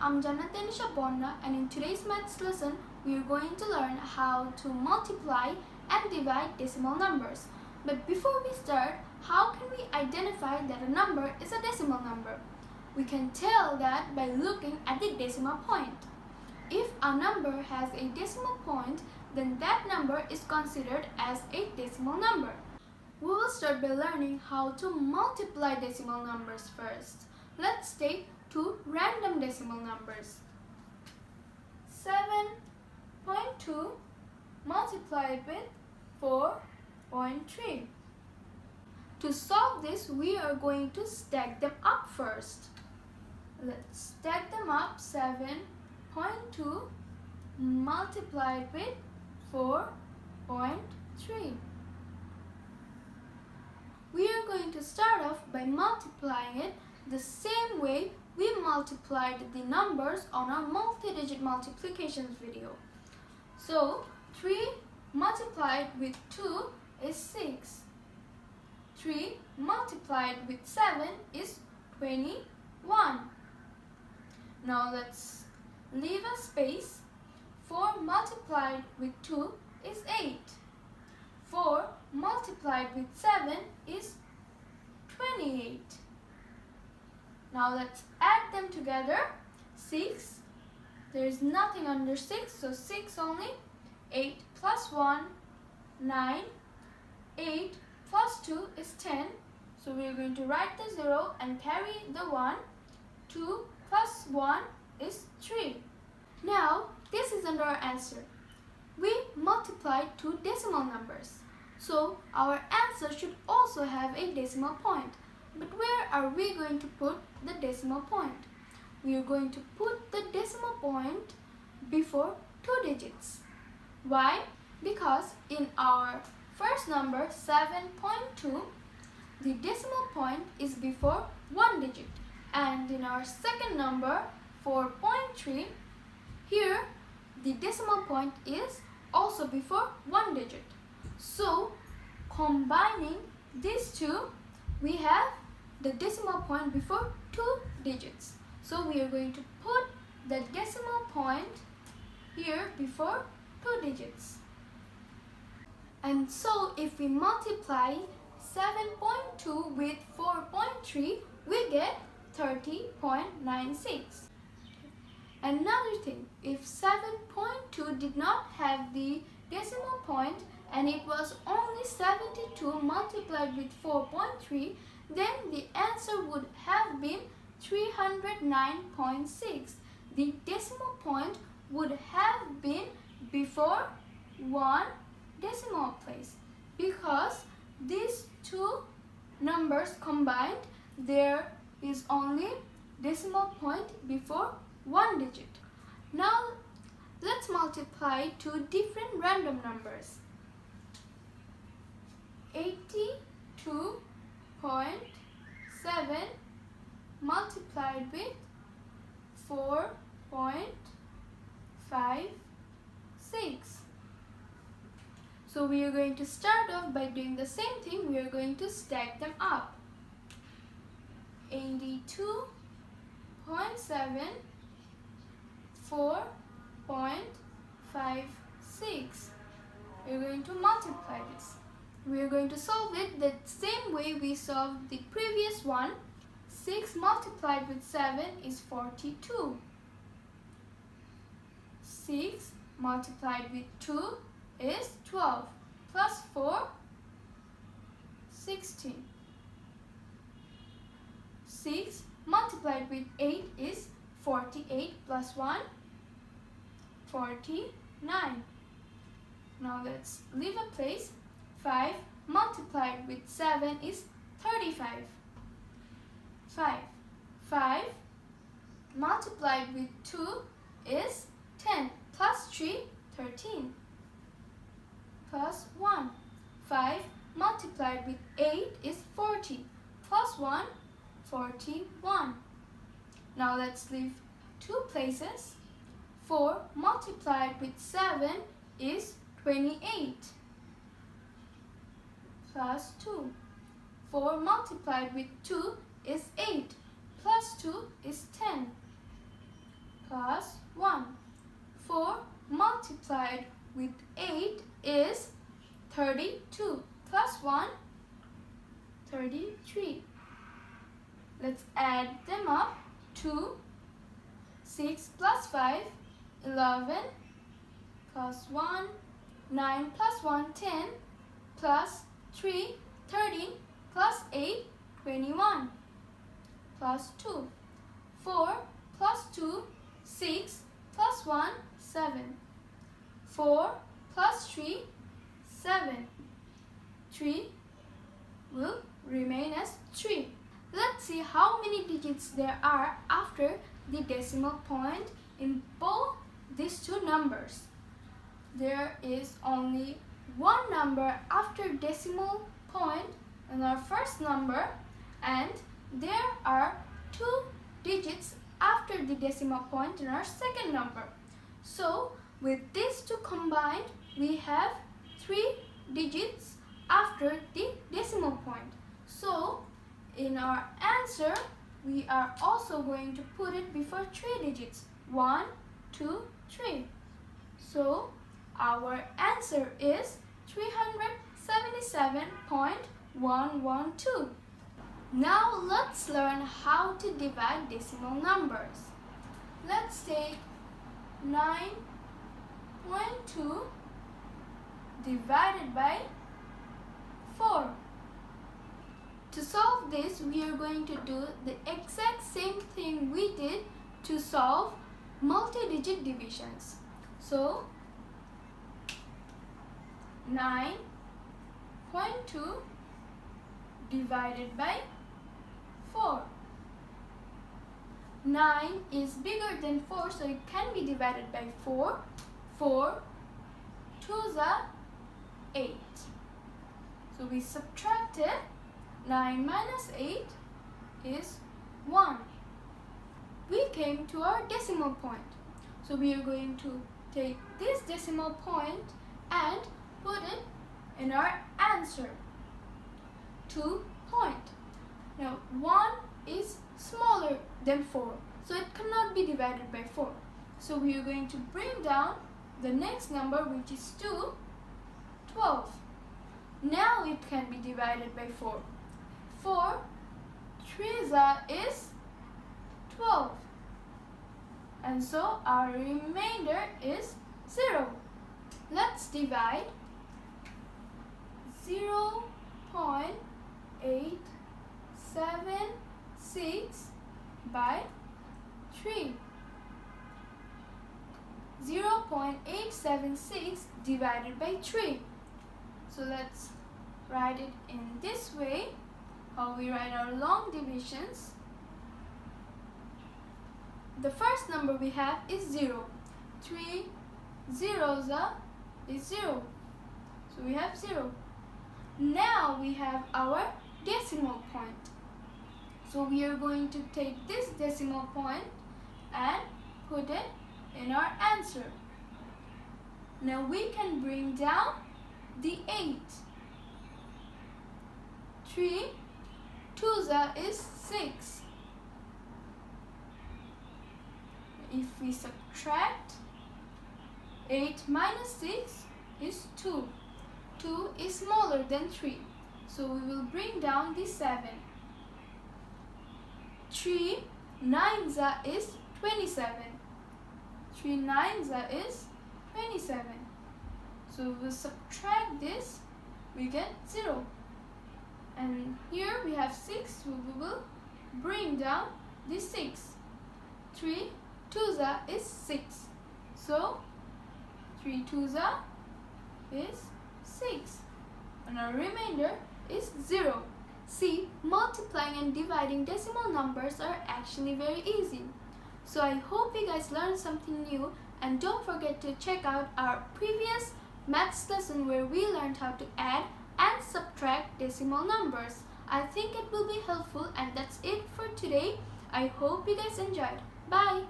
I'm Jannati and in today's maths lesson, we are going to learn how to multiply and divide decimal numbers. But before we start, how can we identify that a number is a decimal number? We can tell that by looking at the decimal point. If a number has a decimal point, then that number is considered as a decimal number. We will start by learning how to multiply decimal numbers first. Let's take two random decimal numbers. 7.2 multiplied with 4.3. To solve this, we are going to stack them up first. Let's stack them up. 7.2 multiplied with 4.3. We are going to start off by multiplying it the same way we multiplied the numbers on our multi-digit multiplications video. So 3 multiplied with 2 is 6. 3 multiplied with 7 is 21. Now let's leave a space. 4 multiplied with 2 is 8. 4 multiplied with 7 is 28. Now let's add them together. 6, there is nothing under 6, so 6 only. 8 plus 1, 9. 8 plus 2 is 10. So we are going to write the 0 and carry the 1. 2 plus 1 is 3. Now this is under our answer. We multiplied two decimal numbers. So our answer should also have a decimal point. But where are we going to put the decimal point? We are going to put the decimal point before two digits. Why? Because in our first number 7.2, the decimal point is before one digit. And in our second number 4.3, here the decimal point is also before one digit. So combining these two, we have the decimal point before two digits. So we are going to put the decimal point here before two digits. And so if we multiply 7.2 with 4.3, we get 30.96. Another thing, if 7.2 did not have the decimal point and it was only 72 multiplied with 4.3, then the answer would have been 309.6. The decimal point would have been before one decimal place. Because these two numbers combined, there is only decimal point before one digit. Now let's multiply two different random numbers. 82.7 multiplied with 4.56. So we are going to start off by doing the same thing. We are going to stack them up. 82.7, 4.56. We are going to multiply this. We are going to solve it the same way we solved the previous one. 6 multiplied with 7 is 42. 6 multiplied with 2 is 12. Plus 4, 16. 6 multiplied with 8 is 48 plus 1, 49. Now let's leave a place. 5 multiplied with 7 is 35. 5 multiplied with 2 is 10. Plus 3, 13. Plus 1. 5 multiplied with 8 is 40. Plus 1, 41. Now let's leave two places. 4 multiplied with 7 is 28. Plus 2. 4 multiplied with 2 is 8. Plus 2 is 10. plus 1. 4 multiplied with 8 is 32 plus 1, 33. Let's add them up. 2, 6 plus 5, 11, plus 1, 9 plus 1, 10, plus 3, 13, plus 8, 21, plus 2. 4 plus 2, 6, plus 1, 7. 4 plus 3, 7. 3 will remain as 3. Let's see how many digits there are after the decimal point in both these two numbers. There is only one number after decimal point in our first number, and there are 2 digits after the decimal point in our second number. So with these two combined, we have 3 digits after the decimal point. So in our answer, we are also going to put it before 3 digits. 1, 2, 3. So our answer is 377.112. Now let's learn how to divide decimal numbers. Let's take 9.2 divided by 4. To solve this, we are going to do the exact same thing we did to solve multi-digit divisions. So 9.2 divided by 4. 9 is bigger than 4, so it can be divided by 4. 4 2s are 8. So we subtracted 9 minus 8 is 1. We came to our decimal point. So we are going to take this decimal point and put it in our answer. 2 point. Now 1 is smaller than 4, so it cannot be divided by 4. So we are going to bring down the next number, which is 2, 12. Now it can be divided by 4. 4 3s is 12. And so our remainder is 0. Let's divide 0.876 by 3. 0.876 divided by 3. So let's write it in this way, how we write our long divisions. The first number we have is 0. 3 zeros is 0. So we have 0. Now we have our decimal point. So we are going to take this decimal point and put it in our answer. Now we can bring down the 8. 3 2s is 6. If we subtract, 8 minus 6 is 2. 2 is smaller than 3. So we will bring down the 7. 3 9s is 27. 3 9s is 27. So we will subtract this, we get 0. And here we have 6, so we will bring down the 6. 3 2s is 6. So 3 2s is 6. And our remainder is 0. See, multiplying and dividing decimal numbers are actually very easy. So I hope you guys learned something new, and don't forget to check out our previous maths lesson where we learned how to add and subtract decimal numbers. I think it will be helpful, and that's it for today. I hope you guys enjoyed. Bye!